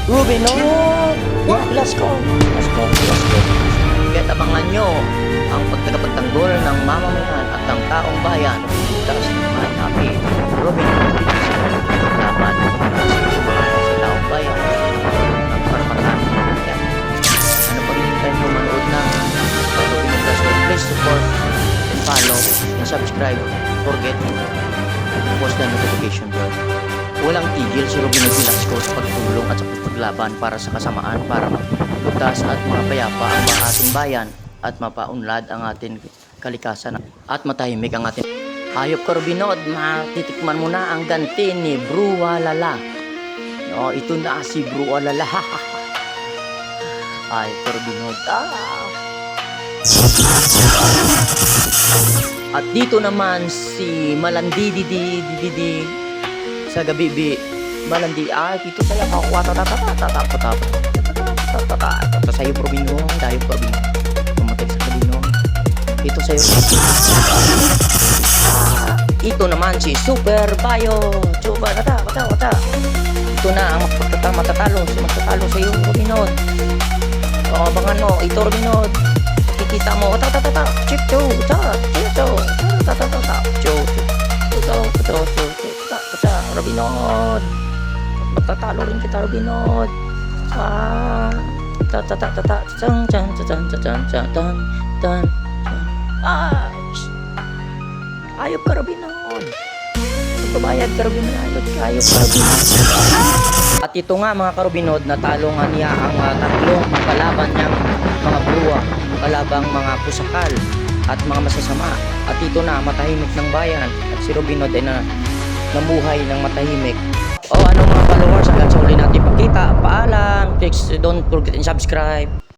Ruben, oh! Yeah, let's go! Let's go! Let's go! Kaya abangan nyo ang pagtagapagtanggol ng mamamayan at ng taong bayan. Tapos naman natin, Ruben, laban sa taong bayan ng karapatan. Yan. Ano pag hinintay nyo manood na Ruben Velasco, please support and follow and subscribe. Forget post the notification bell. Walang tigil si Ruben Velasco sa pagtulong at sa paglaban para sa kasamaan, para malutas at mapayapa ang ating bayan at mapaunlad ang ating kalikasan at matahimik ang ating hayop Corbinod. Matitikman mo na ang ganti ni Brualala. No, ito na si Brualala. Ay, Corbinod. At dito naman si Malandi sa gabi Malandi. Ay, dito saya kakuha sa'yo Probino, tayo Probino. Mamatay sa Probino. Ito sa'yo. Ito naman si Super Bayo. Chuba, kata. Ito na ang matatalo sa'yo Probino. O, abangan mo, ito Probino. Kikita mo, chip-cho, Robinod. Matatalo rin kita, Robinod. Ayop ka, Robinod. Pagbabayad ka, Robinod. Ayop ka, Robinod. At ito nga, mga karobinod, natalo nga niya ang tatlong kalaban niyang mga bruwa, kalabang mga pusakal at mga masasama. At ito na, matahimik ng bayan. At si Robinod ay namuhay ng matahimik. O ano mga followers, hanggang sa uli natin pakita. Paalam. Please don't forget and subscribe.